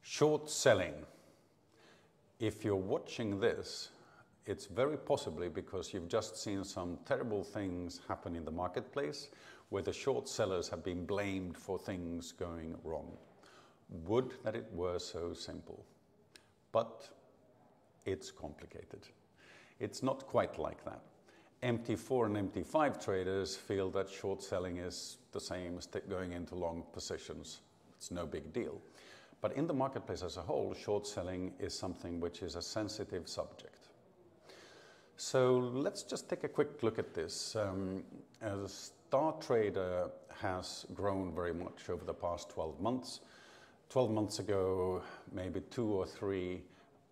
Short selling. If you're watching this, it's very possibly because you've just seen some terrible things happen in the marketplace where the short sellers have been blamed for things going wrong. Would that it were so simple. But it's complicated. It's not quite like that. MT4 and MT5 traders feel that short selling is the same as going into long positions. It's no big deal. But in the marketplace as a whole, short selling is something which is a sensitive subject. So let's just take a quick look at this. A star trader has grown very much over the past 12 months. 12 months ago, maybe 2 or 3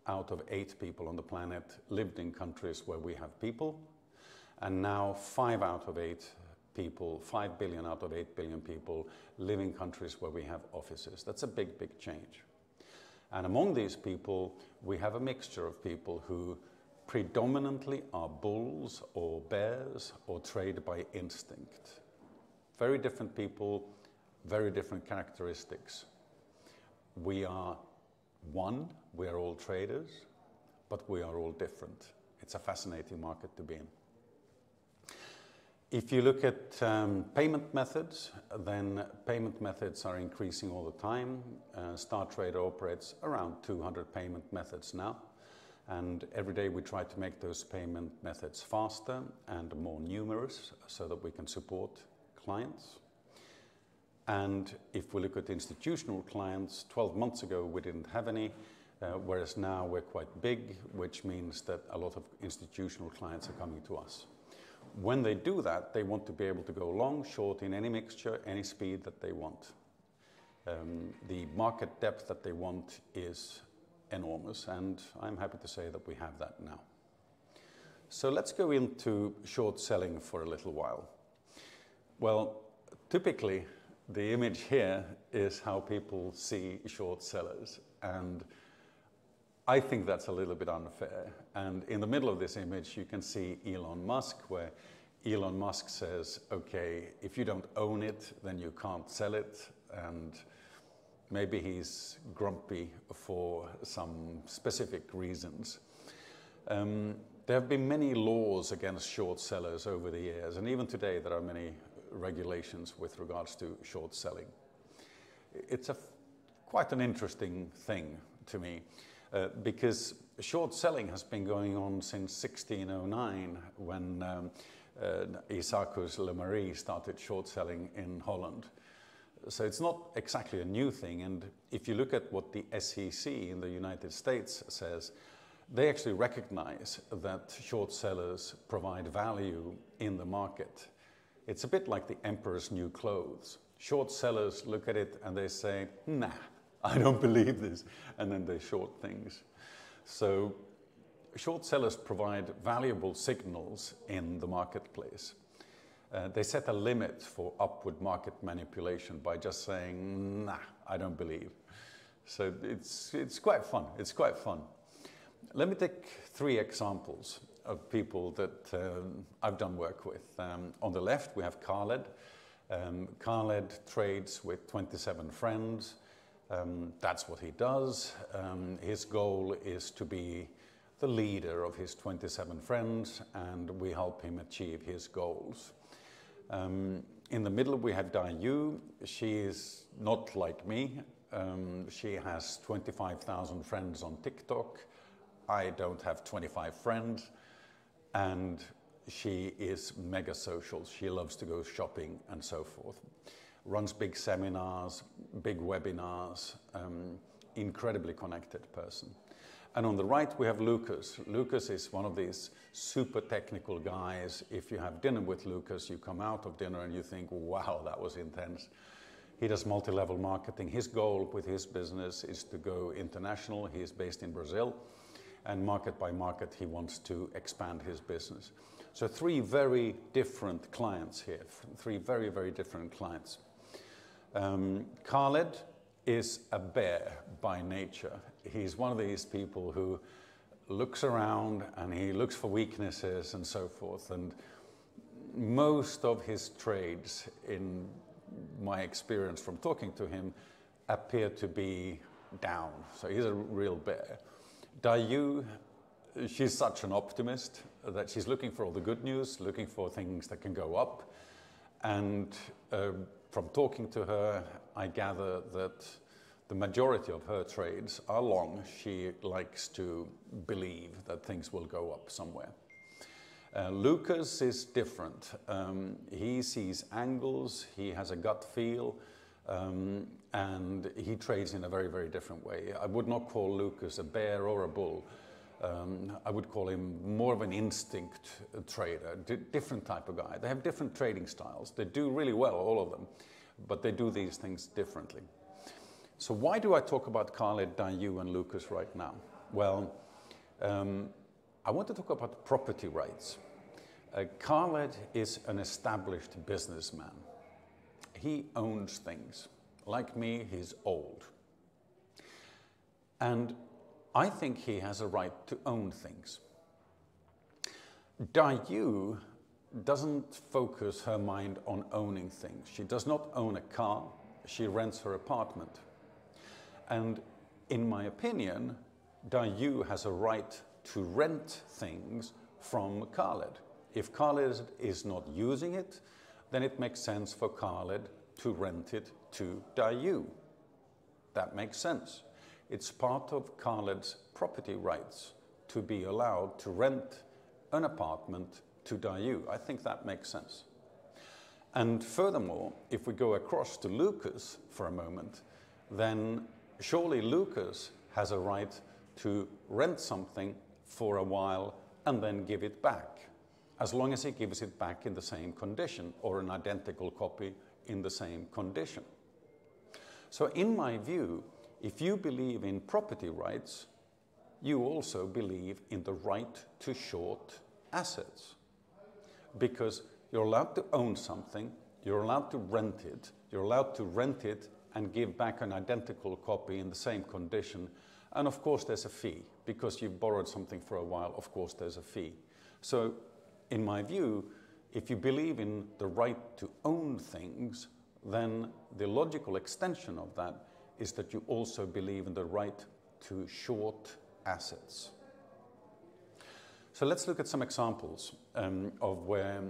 out of 8 people on the planet lived in countries where we have people. And now 5 out of 8 people, 5 billion out of 8 billion people live in countries where we have offices. That's a big, big change. And among these people, we have a mixture of people who predominantly are bulls or bears or trade by instinct. Very different people, very different characteristics. We are one, we are all traders, but we are all different. It's a fascinating market to be in. If you look at payment methods, then payment methods are increasing all the time. Star Trader operates around 200 payment methods now. And every day we try to make those payment methods faster and more numerous so that we can support clients. And if we look at institutional clients, 12 months ago we didn't have any, whereas now we're quite big, which means that a lot of institutional clients are coming to us. When they do that, they want to be able to go long, short in any mixture, any speed that they want. The market depth that they want is enormous, and I'm happy to say that we have that now. So let's go into short selling for a little while. Well, typically, the image here is how people see short sellers, and I think that's a little bit unfair. And in the middle of this image, you can see Elon Musk, where Elon Musk says, okay, if you don't own it, then you can't sell it. And maybe he's grumpy for some specific reasons. There have been many laws against short sellers over the years, and even today there are many regulations with regards to short selling. It's quite an interesting thing to me. Because short selling has been going on since 1609 when Isaacus Le Marie started short selling in Holland. So it's not exactly a new thing, and if you look at what the SEC in the United States says, they actually recognize that short sellers provide value in the market. It's a bit like the emperor's new clothes. Short sellers look at it and they say, nah, I don't believe this, and then they short things. So short sellers provide valuable signals in the marketplace. They set a limit for upward market manipulation by just saying, nah, I don't believe. So it's quite fun. It's quite fun. Let me take 3 examples of people that I've done work with. On the left, we have Khaled. Khaled trades with 27 friends. That's what he does. His goal is to be the leader of his 27 friends, and we help him achieve his goals. In the middle we have Dayu. She is not like me. She has 25,000 friends on TikTok. I don't have 25 friends. And she is mega social. She loves to go shopping and so forth. Runs big seminars, big webinars, incredibly connected person. And on the right we have Lucas. Lucas is one of these super technical guys. If you have dinner with Lucas, you come out of dinner and you think, wow, that was intense. He does multi-level marketing. His goal with his business is to go international. He is based in Brazil, and market by market he wants to expand his business. So 3 very different clients here, 3 very, very different clients. Khaled is a bear by nature. He's one of these people who looks around and he looks for weaknesses and so forth. And most of his trades, in my experience from talking to him, appear to be down. So he's a real bear. Dayu, she's such an optimist that she's looking for all the good news, looking for things that can go up. And from talking to her, I gather that the majority of her trades are long. She likes to believe that things will go up somewhere. Lucas is different. He sees angles, he has a gut feel, and he trades in a very, very different way. I would not call Lucas a bear or a bull. I would call him more of an instinct trader, different type of guy. They have different trading styles. They do really well, all of them, but they do these things differently. So why do I talk about Khaled, Dayu, and Lucas right now? Well, I want to talk about property rights. Khaled is an established businessman. He owns things. Like me, he's old. And I think he has a right to own things. Dayu doesn't focus her mind on owning things. She does not own a car, she rents her apartment. And in my opinion, Dayu has a right to rent things from Khaled. If Khaled is not using it, then it makes sense for Khaled to rent it to Dayu. That makes sense. It's part of Khaled's property rights to be allowed to rent an apartment to Dayu. I think that makes sense. And furthermore, if we go across to Lucas for a moment, then surely Lucas has a right to rent something for a while and then give it back, as long as he gives it back in the same condition or an identical copy in the same condition. So in my view, if you believe in property rights, you also believe in the right to short assets. Because you're allowed to own something, you're allowed to rent it and give back an identical copy in the same condition. And of course there's a fee. Because you've borrowed something for a while, of course there's a fee. So in my view, if you believe in the right to own things, then the logical extension of that is that you also believe in the right to short assets. So let's look at some examples of where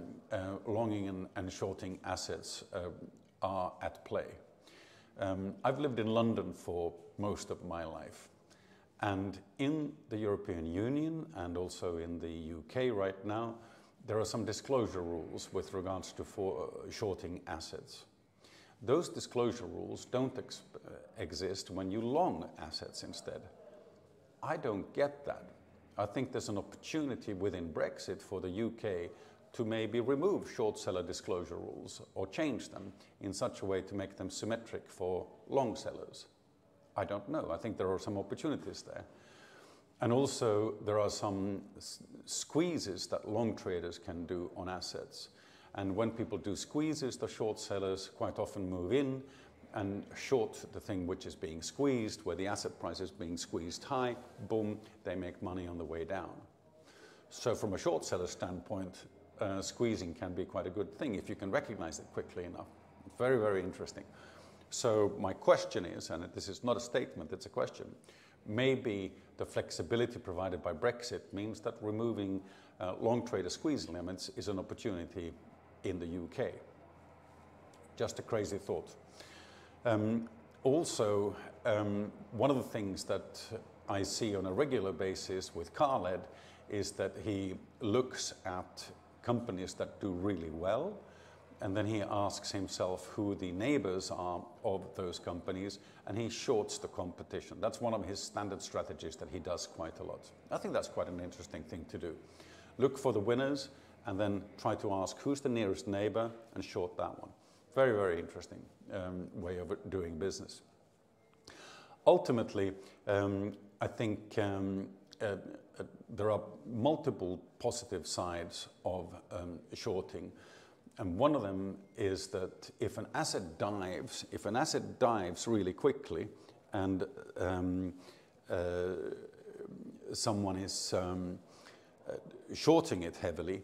longing and shorting assets are at play. I've lived in London for most of my life. And in the European Union and also in the UK right now, there are some disclosure rules with regards to shorting assets. Those disclosure rules don't exist when you long assets instead. I don't get that. I think there's an opportunity within Brexit for the UK to maybe remove short seller disclosure rules or change them in such a way to make them symmetric for long sellers. I don't know. I think there are some opportunities there. And also there are some squeezes that long traders can do on assets. And when people do squeezes, the short sellers quite often move in and short the thing which is being squeezed, where the asset price is being squeezed high, boom, they make money on the way down. So from a short seller standpoint, squeezing can be quite a good thing if you can recognize it quickly enough. Very, very interesting. So my question is, and this is not a statement, it's a question, maybe the flexibility provided by Brexit means that removing long trader squeeze limits is an opportunity in the UK. Just a crazy thought. Also, one of the things that I see on a regular basis with Khaled is that he looks at companies that do really well, and then he asks himself who the neighbors are of those companies, and he shorts the competition. That's one of his standard strategies that he does quite a lot. I think that's quite an interesting thing to do. Look for the winners, and then try to ask who's the nearest neighbor and short that one. Very, very interesting way of doing business. Ultimately, I think there are multiple positive sides of shorting. And one of them is that if an asset dives really quickly and someone is shorting it heavily,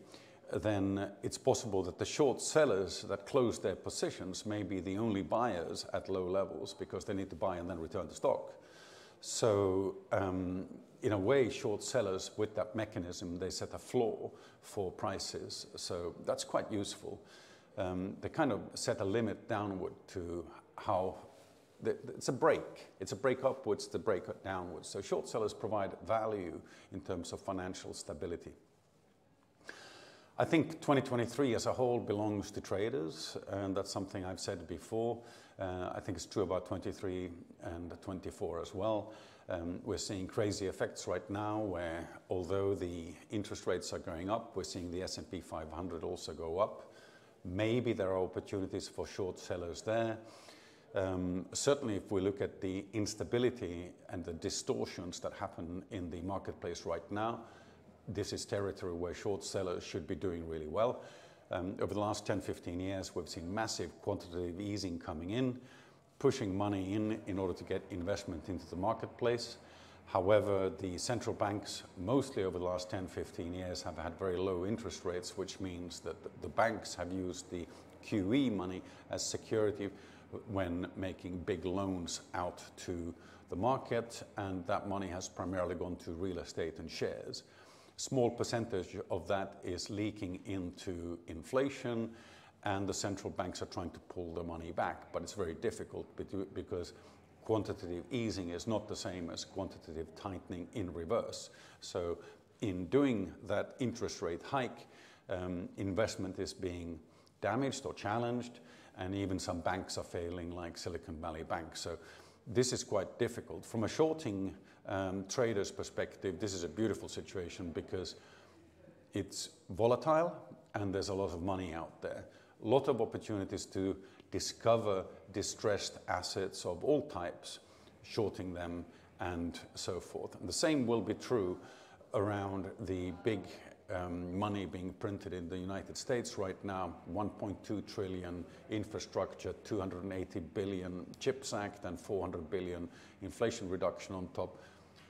then it's possible that the short sellers that close their positions may be the only buyers at low levels because they need to buy and then return the stock. So in a way, short sellers with that mechanism, they set a floor for prices. So that's quite useful. They kind of set a limit downward to how it's a break. It's a break upwards, the break downwards. So short sellers provide value in terms of financial stability. I think 2023 as a whole belongs to traders, and that's something I've said before. I think it's true about 23 and 24 as well. We're seeing crazy effects right now where, although the interest rates are going up, we're seeing the S&P 500 also go up. Maybe there are opportunities for short sellers there. Certainly if we look at the instability and the distortions that happen in the marketplace right now, this is territory where short sellers should be doing really well. Over the last 10-15 years, we've seen massive quantitative easing coming in, pushing money in order to get investment into the marketplace. However, the central banks, mostly over the last 10-15 years, have had very low interest rates, which means that the banks have used the QE money as security when making big loans out to the market, and that money has primarily gone to real estate and shares. Small percentage of that is leaking into inflation, and the central banks are trying to pull the money back, but it's very difficult because quantitative easing is not the same as quantitative tightening in reverse. So in doing that interest rate hike, investment is being damaged or challenged, and even some banks are failing, like Silicon Valley Bank. So this is quite difficult. From a shorting trader's perspective, this is a beautiful situation because it's volatile and there's a lot of money out there. A lot of opportunities to discover distressed assets of all types, shorting them and so forth. And the same will be true around the big money being printed in the United States right now, 1.2 trillion infrastructure, 280 billion CHIPS Act, and 400 billion inflation reduction on top.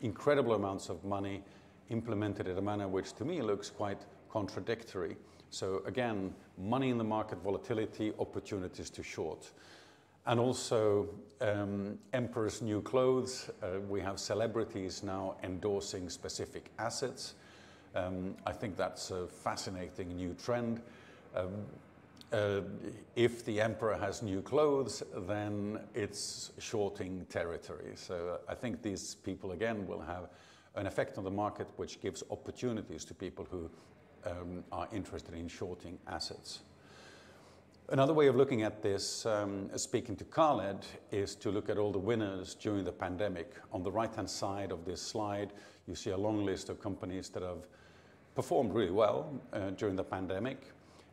Incredible amounts of money implemented in a manner which to me looks quite contradictory. So again, money in the market, volatility, opportunities to short. And also emperor's new clothes. We have celebrities now endorsing specific assets. I think that's a fascinating new trend. If the emperor has new clothes, then it's shorting territory. So I think these people again will have an effect on the market which gives opportunities to people who are interested in shorting assets. Another way of looking at this, speaking to Khaled, is to look at all the winners during the pandemic. On the right-hand side of this slide, you see a long list of companies that have performed really well during the pandemic.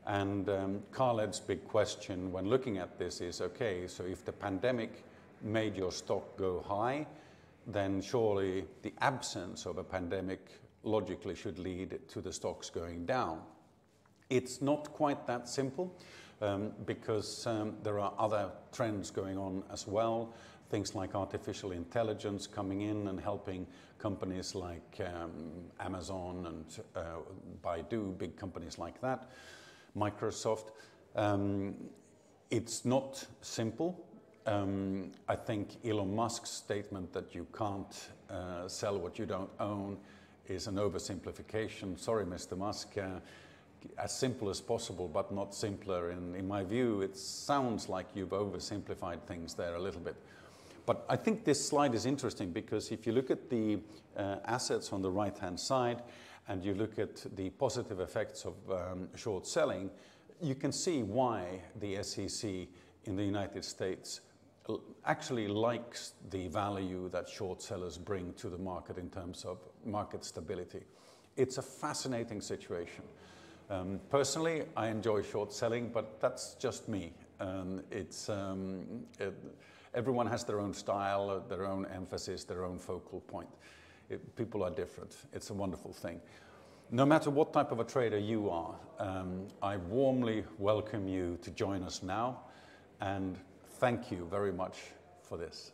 And Khaled's big question when looking at this is, okay, so if the pandemic made your stock go high, then surely the absence of a pandemic logically should lead to the stocks going down. It's not quite that simple because there are other trends going on as well. Things like artificial intelligence coming in and helping companies like Amazon and Baidu, big companies like that, Microsoft. It's not simple. I think Elon Musk's statement that you can't sell what you don't own is an oversimplification. Sorry, Mr. Musk. As simple as possible, but not simpler. In my view, it sounds like you've oversimplified things there a little bit. But I think this slide is interesting because if you look at the assets on the right-hand side and you look at the positive effects of short selling, you can see why the SEC in the United States actually likes the value that short sellers bring to the market in terms of market stability. It's a fascinating situation. Personally, I enjoy short selling, but that's just me. Everyone has their own style, their own emphasis, their own focal point. People are different. It's a wonderful thing. No matter what type of a trader you are, I warmly welcome you to join us now, and thank you very much for this.